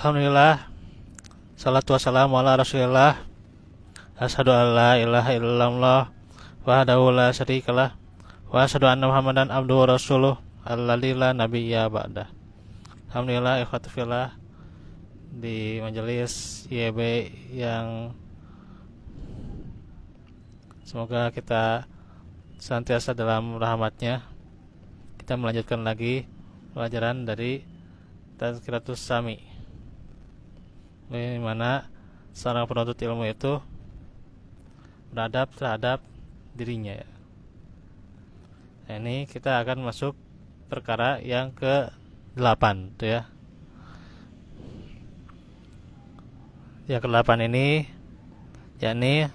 Alhamdulillah, salatu wassalamu ala rasulillah. Asyhadu an la ilaha illallah wahdahu la syarikalah wa asyhadu anna muhammadan abduhu wa rasuluh alladzi la nabiyya ba'dah. Alhamdulillah, ikhwati fillah, di majelis YB yang semoga kita senantiasa dalam rahmatnya. Kita melanjutkan lagi pelajaran dari Tazkiratus Sami, di mana seorang penuntut ilmu itu beradab terhadap dirinya. Nah, ini kita akan masuk perkara yang ke-8 tuh ya. Yang ke-8 ini yakni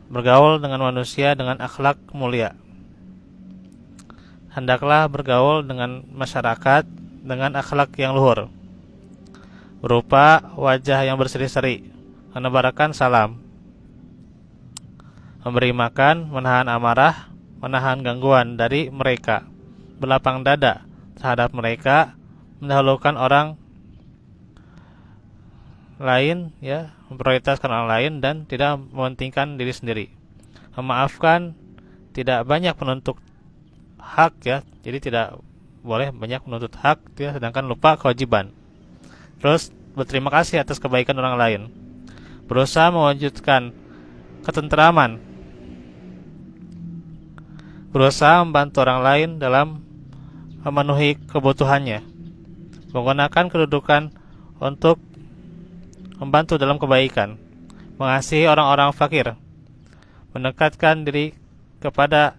bergaul dengan manusia dengan akhlak mulia. Hendaklah bergaul dengan masyarakat dengan akhlak yang luhur, berupa wajah yang berseri-seri, menebarkan salam, memberi makan, menahan amarah, menahan gangguan dari mereka, berlapang dada terhadap mereka, mendahulukan orang lain, ya, memprioritaskan orang lain dan tidak mementingkan diri sendiri, memaafkan, tidak banyak menuntut hak, ya, jadi tidak boleh banyak menuntut hak, ya, sedangkan lupa kewajiban. Terus berterima kasih atas kebaikan orang lain, berusaha mewujudkan ketenteraman, berusaha membantu orang lain dalam memenuhi kebutuhannya, menggunakan kedudukan untuk membantu dalam kebaikan, mengasihi orang-orang fakir, mendekatkan diri kepada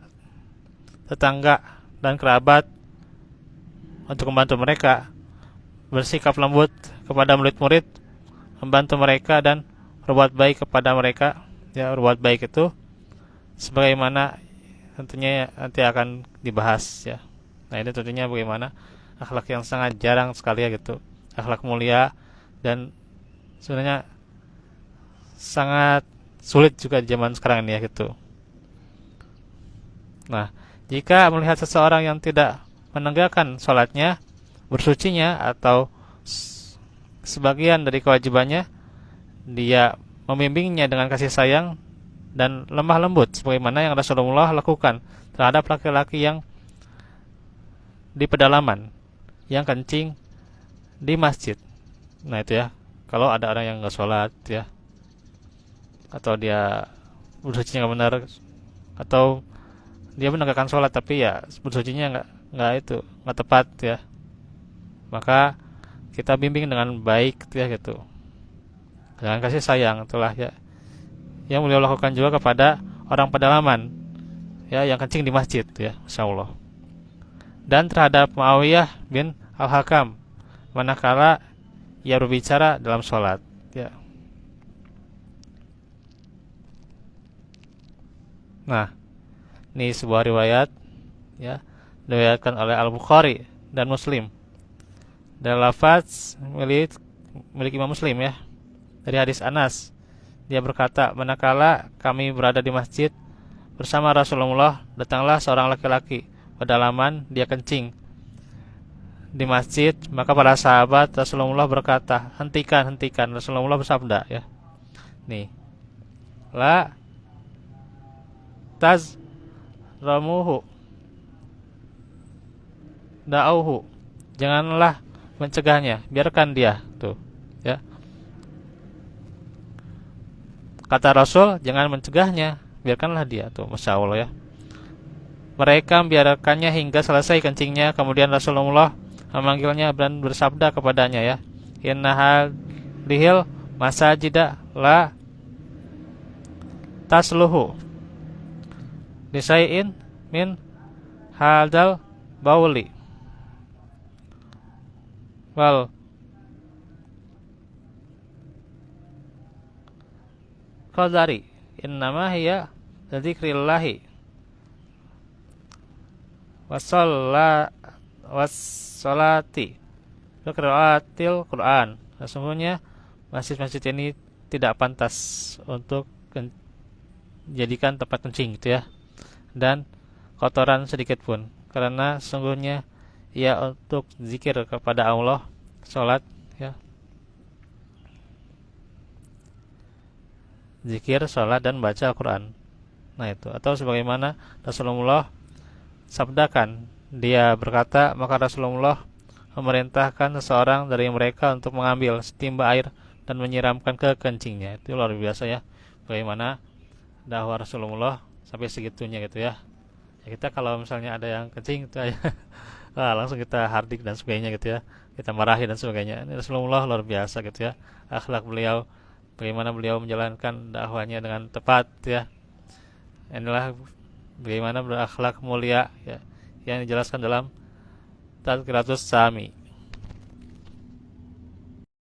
tetangga dan kerabat untuk membantu mereka, bersikap lembut kepada murid-murid, membantu mereka dan berbuat baik kepada mereka. Ya, berbuat baik itu sebagaimana tentunya nanti akan dibahas, ya. Nah, ini tentunya bagaimana akhlak yang sangat jarang sekali, ya, gitu. Akhlak mulia dan sebenarnya sangat sulit juga di zaman sekarang ini, ya, gitu. Nah, jika melihat seseorang yang tidak menegakkan sholatnya, bersucinya, atau sebagian dari kewajibannya, dia membimbingnya dengan kasih sayang dan lemah lembut, sebagaimana yang Rasulullah lakukan terhadap laki-laki yang di pedalaman, yang kencing di masjid. Nah, itu ya, kalau ada orang yang nggak sholat, ya, atau dia bersucinya nggak benar, atau dia menegakkan sholat tapi ya bersucinya nggak tepat, ya, maka kita bimbing dengan baik, ya, gitu, dengan kasih sayang. Itulah, ya, yang beliau lakukan juga kepada orang pedalaman, ya, yang kencing di masjid, ya, Masya Allah. Dan terhadap Muawiyah bin Al-Hakam manakala ia berbicara dalam sholat, ya. Nah, ini sebuah riwayat, ya, diriwayatkan oleh Al-Bukhari dan Muslim. Dan lafaz milik Imam Muslim, ya, dari hadis Anas. Dia berkata, manakala kami berada di masjid bersama Rasulullah, datanglah seorang laki-laki pedalaman, dia kencing di masjid, maka para sahabat Rasulullah berkata, hentikan. Rasulullah bersabda, ya, nih, la taz ramuhu da'auhu, janganlah mencegahnya, biarkan dia, tuh, ya. Kata Rasul, jangan mencegahnya, biarkanlah dia, tuh, Masya Allah, ya. Mereka membiarkannya hingga selesai kencingnya, kemudian Rasulullah memanggilnya dan bersabda kepadanya, ya, inna hadhil masajida la tasluhu disai'in min hadal bauli wal qadari innama hiya dzikrillahi wassalati wa qiraatil Quran. Sesungguhnya masjid-masjid ini tidak pantas untuk dijadikan tempat kencing, gitu, ya, dan kotoran sedikit pun, karena sesungguhnya ia untuk zikir kepada Allah sholat, ya, zikir, sholat, dan baca Al-Quran. Nah itu, atau sebagaimana Rasulullah sabdakan, dia berkata, maka Rasulullah memerintahkan seseorang dari mereka untuk mengambil setimba air dan menyiramkan ke kencingnya. Itu luar biasa ya, bagaimana dakwah Rasulullah sampai segitunya gitu ya. Ya kita kalau misalnya ada yang kencing itu aja, wah, langsung kita hardik dan sebagainya gitu ya, kita marahi dan sebagainya. Ini Rasulullah luar biasa gitu ya, akhlak beliau, bagaimana beliau menjalankan dakwahnya dengan tepat ya. Inilah bagaimana berakhlak mulia ya, yang dijelaskan dalam Tazkiratus Sami.